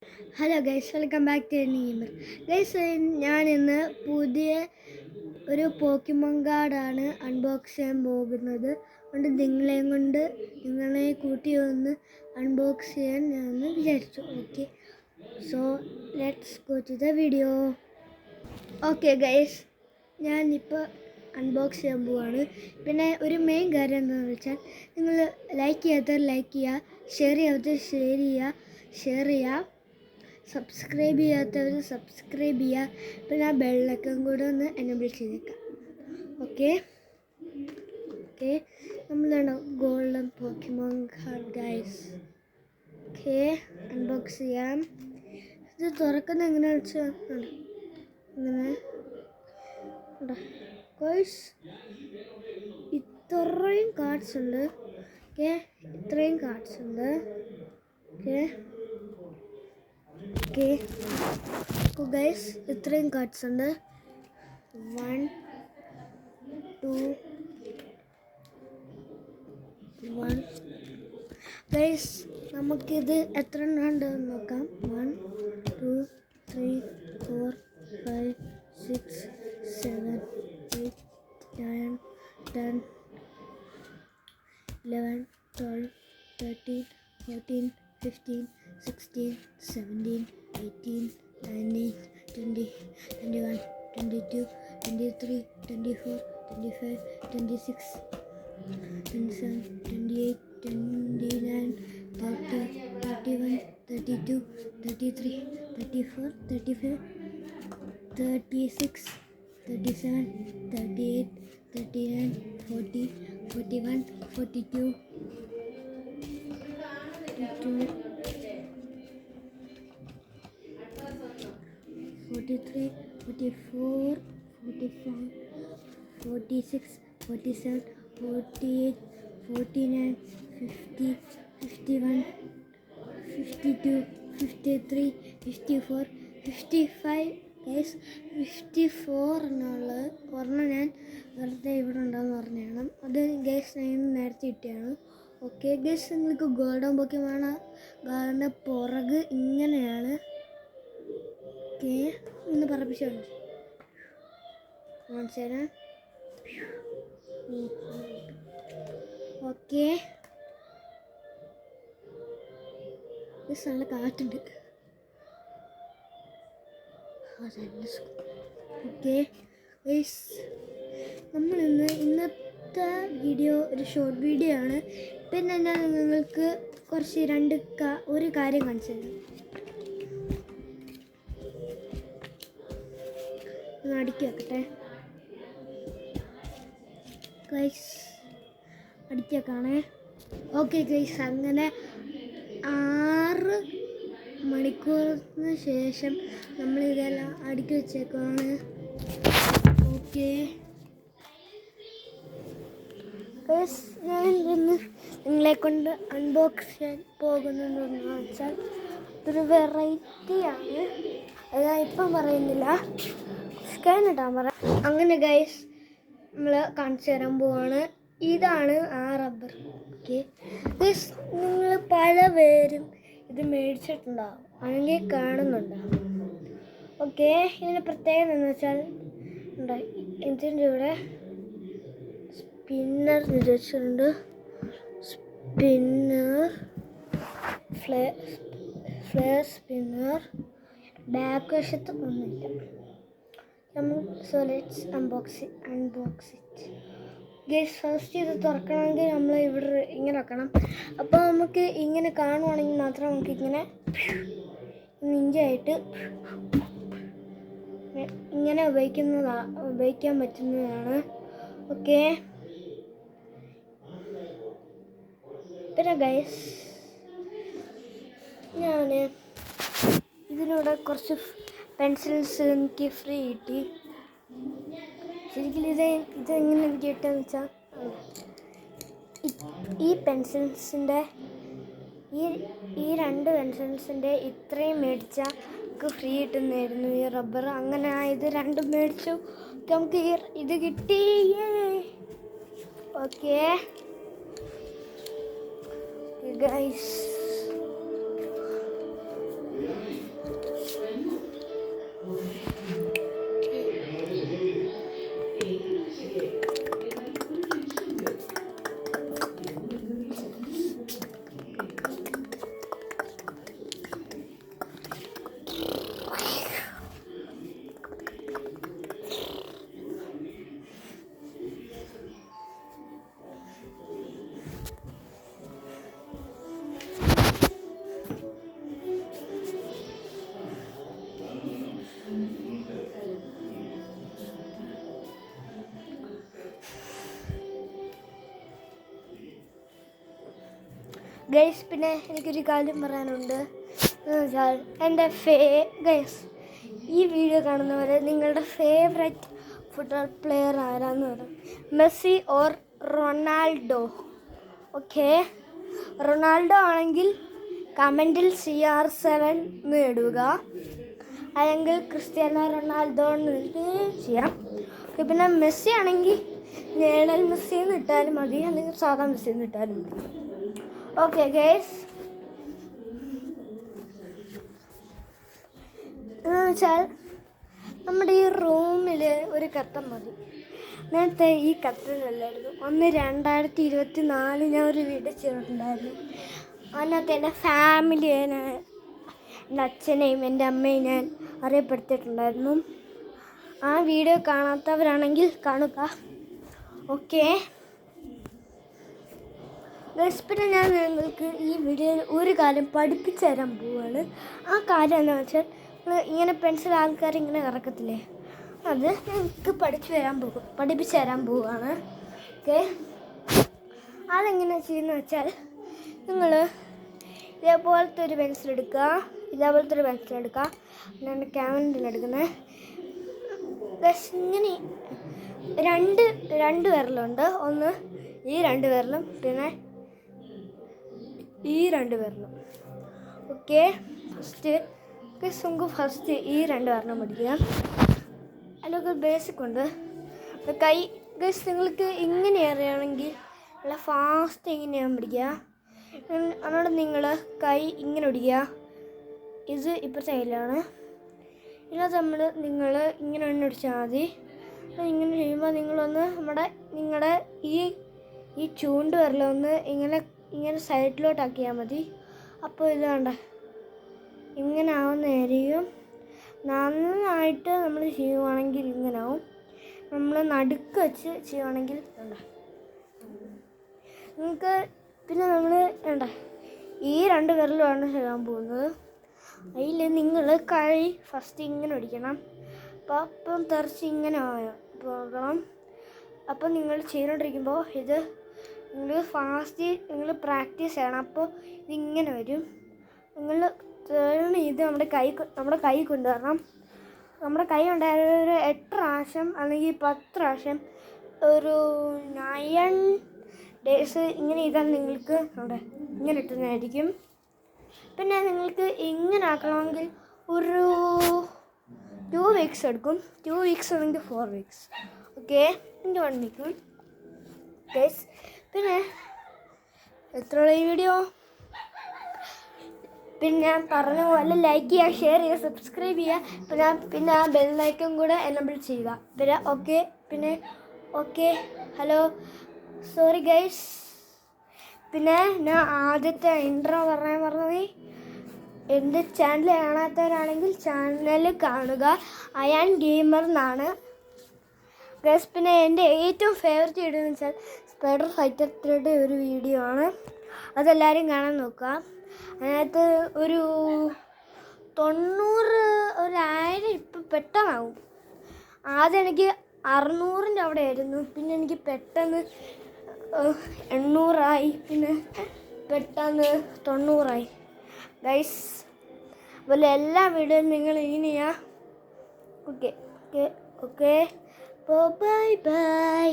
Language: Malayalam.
Hello guys, welcome back to നീമർ. ഗൈസ്, ഞാൻ ഇന്ന് പുതിയ ഒരു പോക്കിമോൻ കാർഡാണ് അൺബോക്സ് ചെയ്യാൻ പോകുന്നത്. അതുകൊണ്ട് നിങ്ങളെ കൂട്ടി ഒന്ന് അൺബോക്സ് ചെയ്യാൻ ഞാൻ വിചാരിച്ചു. Okay, so let's go to the video. Okay guys, ഞാനിപ്പോൾ അൺബോക്സ് ചെയ്യാൻ പോവാണ്. പിന്നെ ഒരു മെയിൻ കാര്യം എന്താണെന്ന് വെച്ചാൽ, നിങ്ങൾ ലൈക്ക് ചെയ്യാത്തവർ ലൈക്ക് ചെയ്യുക, ഷെയർ ചെയ്യാത്തവർ ഷെയർ ചെയ്യുക, സബ്സ്ക്രൈബ് ചെയ്യാത്തവർ സബ്സ്ക്രൈബ് ചെയ്യുക. പിന്നെ ആ ബെല്ലൈക്കൺ കൂടെ ഒന്ന് എനേബിൾ ചെയ്തേക്കാം. ഓക്കെ, നമ്മളാണ് golden Pokemon card guys. Okay, unbox ചെയ്യാം. ഇത് തുറക്കുന്നത് എങ്ങനെയാണെന്ന് വെച്ചാൽ ഇങ്ങനെ ഗൈസ്, ഇത്രയും കാർഡ്സ് ഉണ്ട്. ഓക്കെ, ഇത്രയും കാർഡ്സ് ഉണ്ട്. ഓക്കെ ഗൈസ്, ഇത്രയും കാർഡ്സ് ഉണ്ട്. 1 2 1 ഗൈസ്, നമുക്കിത് എത്ര എണ്ണം ഉണ്ടെന്ന് നോക്കാം. 1 2 3 4 5 6 7 8 9 10 11 12 13 14 15 16 17 18 19 20 21 22 23 24 25 26 27 28 29 30 31 32 33 34 35 36 37 38 39 40 41 42 43 44 45 46 47 48 49 50 51 52 53 54 55 ഗൈസ്, 54 എന്നുള്ളത് ഒരെണ്ണം ഞാൻ വെറുതെ ഇവിടെ ഉണ്ടെന്ന് പറഞ്ഞാണ്. അത് ഗൈസ് ഞാൻ നേരത്തെ കിട്ടിയാണ്. ഓക്കെ ഗൈസ്, നിങ്ങൾക്ക് ഗോൾഡൻ പോക്കിമോൺ കാർഡിൻ്റെ പുറക് ഇങ്ങനെയാണ്. ഓക്കെ, ഒന്ന് പറപ്പിച്ച് കാണിച്ചു തരാം. ഓക്കെ ഗൈസ്, നല്ല കാറ്റുണ്ട്. ഓക്കെ ഗൈസ്, ഇന്നത്തെ വീഡിയോ ഒരു ഷോർട്ട് വീഡിയോ ആണ്. പിന്നെ ഞാൻ നിങ്ങൾക്ക് കുറച്ച് ഒരു കാര്യം കാണിച്ചു തരാം. ഒന്ന് അടുക്കി വെക്കട്ടെ ഗൈസ്, അടുക്കി വെക്കാണേ. ഓക്കെ ഗൈസ്, അങ്ങനെ 6 മണിക്കൂറിന് ശേഷം നമ്മളിതെല്ലാം അടുക്കി വെച്ചേക്കാണ്. ഓക്കെ ഗൈസ്, ഞാൻ ഇന്ന് നിങ്ങളെ കൊണ്ട് അൺബോക്സ് ചെയ്യാൻ പോകുന്നതെന്ന് വെച്ചാൽ ഒരു വെറൈറ്റിയാണ്. അത് ഞാൻ ഇപ്പം പറയുന്നില്ല, സ്കാൻ ഇടാൻ പറയാം. അങ്ങനെ ഗൈസ്, നമ്മൾ കാണിച്ചു തരാൻ പോവാണ്. ഇതാണ് ആ റബ്ബർ. ഓക്കെ ഗൈസ്, നിങ്ങൾ പല പേരും ഇത് മേടിച്ചിട്ടുണ്ടാവും, അല്ലെങ്കിൽ കാണുന്നുണ്ടാവും. ഓക്കെ, ഇതിൻ്റെ പ്രത്യേകത എന്ന് വെച്ചാൽ ഇതിൻ്റെ ഇവിടെ സ്പിന്നർ വെച്ചിട്ടുണ്ട്. ഫ്ലെയർ സ്പിന്നർ ബാക്ക് വശത്ത് ഒന്നുമില്ല. So let's unbox it guys. First ഇത് തുറക്കണമെങ്കിൽ നമ്മൾ ഇവിടെ ഇങ്ങനെ വെക്കണം. അപ്പോൾ നമുക്ക് ഇങ്ങനെ കാണുവാണെങ്കിൽ മാത്രം നമുക്ക് ഇങ്ങനെ ഇഞ്ചായിട്ട് ഇങ്ങനെ ഉപയോഗിക്കാൻ പറ്റുന്നതാണ്. ഓക്കെ, പിന്നെ ഗൈസ്, ഞാൻ ഇതിലൂടെ കുറച്ച് പെൻസിൽസ് എനിക്ക് ഫ്രീ കിട്ടി. ശരിക്കും ഇതെങ്ങനെ കിട്ടിയെന്ന് വെച്ചാൽ, ഈ പെൻസിൽസിൻ്റെ ഈ 2 പെൻസിൽസിൻ്റെ ഇത്രയും മേടിച്ചാൽ നമുക്ക് ഫ്രീ കിട്ടുന്നതായിരുന്നു ഈ റബ്ബർ. അങ്ങനെ ഇത് 2 മേടിച്ചു, നമുക്ക് ഇത് കിട്ടി. ഓക്കെ ഗൈസ്, ഗൈസ് പിന്നെ എനിക്കൊരു കാര്യം പറയാനുണ്ട് എന്ന് വെച്ചാൽ എൻ്റെ ഗൈസ് ഈ വീഡിയോ കാണുന്നവരെ നിങ്ങളുടെ ഫേവറേറ്റ് ഫുട്ബോൾ പ്ലെയർ ആരാന്ന് പറയും. Messi or Ronaldo? Okay, Ronaldo ആണെങ്കിൽ കമൻറ്റിൽ CR7 എന്ന് ഇടുക, അല്ലെങ്കിൽ ക്രിസ്ത്യാനോ റൊണാൾഡോ എന്ന് ചെയ്യാം. ഓക്കെ, പിന്നെ മെസ്സി ആണെങ്കിൽ ലേണൽ മെസ്സി എന്ന് ഇട്ടാലും മതി, അല്ലെങ്കിൽ സാധാ മെസ്സി എന്ന് ഇട്ടാലും മതി. ഓക്കെ ഗൈസ്, എന്ന് വെച്ചാൽ നമ്മുടെ ഈ റൂമിൽ ഒരു കട്ടൻ മതി. നേരത്തെ ഈ കട്ടനല്ലായിരുന്നു, 2024 ഞാൻ ഒരു വീഡിയോ ചെയ്തിട്ടുണ്ടായിരുന്നു. അതിനകത്ത് എൻ്റെ ഫാമിലിയെ, എൻ്റെ അച്ഛനെയും എൻ്റെ അമ്മയെയും ഞാൻ അറിയപ്പെടുത്തിയിട്ടുണ്ടായിരുന്നു. ആ വീഡിയോ കാണാത്തവരാണെങ്കിൽ കാണുക. ഓക്കെ ഗൈസ്, പിന്നെ ഞാൻ നിങ്ങൾക്ക് ഈ വീഡിയോയിൽ ഒരു കാര്യം പഠിപ്പിച്ചു തരാൻ പോവുകയാണ്. ആ കാര്യം എന്താണെന്ന് വെച്ചാൽ, ഇങ്ങനെ പെൻസിൽ ആൾക്കാർ ഇങ്ങനെ കറക്കത്തില്ലേ, അത് ഞങ്ങൾക്ക് പഠിപ്പിച്ചു തരാൻ പോവുകയാണ്. ഓക്കെ, അതെങ്ങനെയാണ് ചെയ്യുന്നത് വെച്ചാൽ, നിങ്ങൾ ഇതേപോലത്തെ ഒരു പെൻസിൽ എടുക്കുക, ഞാൻ ക്യാമറയിൽ എടുക്കുന്നത്. ഇങ്ങനെ രണ്ട് വിരലുണ്ട്, ഒന്ന് ഈ 2 വിരലും പിന്നെ ഈ 2 വിരലും. ഓക്കെ, ഫസ്റ്റ് ഈ 2 വിരലും പഠിക്കുക. അതിലൊക്കെ ബേസിക് ഉണ്ട്. കൈ ഗസ് നിങ്ങൾക്ക് ഇങ്ങനെ അറിയുകയാണെങ്കിൽ നല്ല ഫാസ്റ്റ് ഇങ്ങനെയാണ് പിടിക്കുക. അതുകൊണ്ട് നിങ്ങൾ കൈ ഇങ്ങനെ പിടിക്കുക, ഇത് ഇപ്പോഴത്തെ കയ്യിലാണ്. ഇതിനകത്ത് നിങ്ങൾ ഇങ്ങനെ അടിച്ചാൽ മതി. ഇങ്ങനെ ചെയ്യുമ്പോൾ നിങ്ങളുടെ ഈ ചൂണ്ട് വിരലൊന്ന് ഇങ്ങനെ സൈഡിലോട്ടാക്കിയാൽ മതി. അപ്പോൾ ഇത് വേണ്ട ഇങ്ങനെ ആവുന്നതായിരിക്കും. നന്നായിട്ട് നമ്മൾ ചെയ്യുവാണെങ്കിൽ ഇങ്ങനെ ആവും. നമ്മൾ നടുക്ക് വെച്ച് ചെയ്യുവാണെങ്കിൽ വേണ്ട നിങ്ങൾക്ക്. പിന്നെ നമ്മൾ വേണ്ട ഈ 2 വിരലുമാണ് ചെയ്യാൻ പോകുന്നത്. അതിൽ നിങ്ങൾ കൈ ഫസ്റ്റ് ഇങ്ങനെ പിടിക്കണം. അപ്പം തെറിച്ച് ഇങ്ങനെ പോകണം. അപ്പം നിങ്ങൾ ചെയ്തുകൊണ്ടിരിക്കുമ്പോൾ ഇത് നിങ്ങൾ ഫാസ്റ്റ് പ്രാക്ടീസ് ചെയ്യണം. അപ്പോൾ ഇതിങ്ങനെ വരും. നിങ്ങൾ ഇത് നമ്മുടെ കൈ കൊണ്ടുവരണം. നമ്മുടെ കൈ ഉണ്ടായ ഒരു 8 പ്രാവശ്യം അല്ലെങ്കിൽ 10 പ്രാവശ്യം ഒരു 9 ഡേയ്സ് ഇങ്ങനെ ചെയ്താൽ നിങ്ങൾക്ക് അവിടെ ഇങ്ങനെ ഇട്ടുന്നതായിരിക്കും. പിന്നെ നിങ്ങൾക്ക് ഇങ്ങനെ ആക്കണമെങ്കിൽ ഒരു 2 വീക്സ് എടുക്കും. 2 വീക്സ് അല്ലെങ്കിൽ 4 വീക്സ്. Okay, 1 week guys. പിന്നെ എത്രയുള്ള ഈ വീഡിയോ? പിന്നെ ഞാൻ പറഞ്ഞ പോലെ ലൈക്ക് ചെയ്യുക, ഷെയർ ചെയ്യുക, സബ്സ്ക്രൈബ് ചെയ്യുക. പിന്നെ ആ ബെല്ലൈക്കൺ കൂടെ എനേബിൾ ചെയ്യുക. പിന്നെ ഓക്കെ ഹലോ, സോറി ഗൈസ്. പിന്നെ ഞാൻ ആദ്യത്തെ ഇൻട്രോ പറയാൻ പറഞ്ഞത്, എൻ്റെ ചാനൽ കാണാത്തവരാണെങ്കിൽ ചാനൽ കാണുക, അയാൻ ഗെയിമർ എന്നാണ് ഗൈസ്. പിന്നെ എൻ്റെ ഏറ്റവും ഫേവറേറ്റ് വീഡിയോ എന്ന് വെച്ചാൽ സ്പൈഡർ ഫൈറ്റർ 3 ഒരു വീഡിയോ ആണ്. അതെല്ലാവരും കാണാൻ നോക്കുക. അതിനകത്ത് ഒരു 90 1000 ഇപ്പം പെട്ടെന്നാവും. ആദ്യം എനിക്ക് 600-ൻ്റെ അവിടെ ആയിരുന്നു, പിന്നെ എനിക്ക് പെട്ടെന്ന് 800 പിന്നെ പെട്ടെന്ന് 90 ഗൈസ്. അതുപോലെ എല്ലാ വീഡിയോയും നിങ്ങൾ ഇങ്ങനെയാ. ഓക്കെ, അപ്പോൾ ബൈ.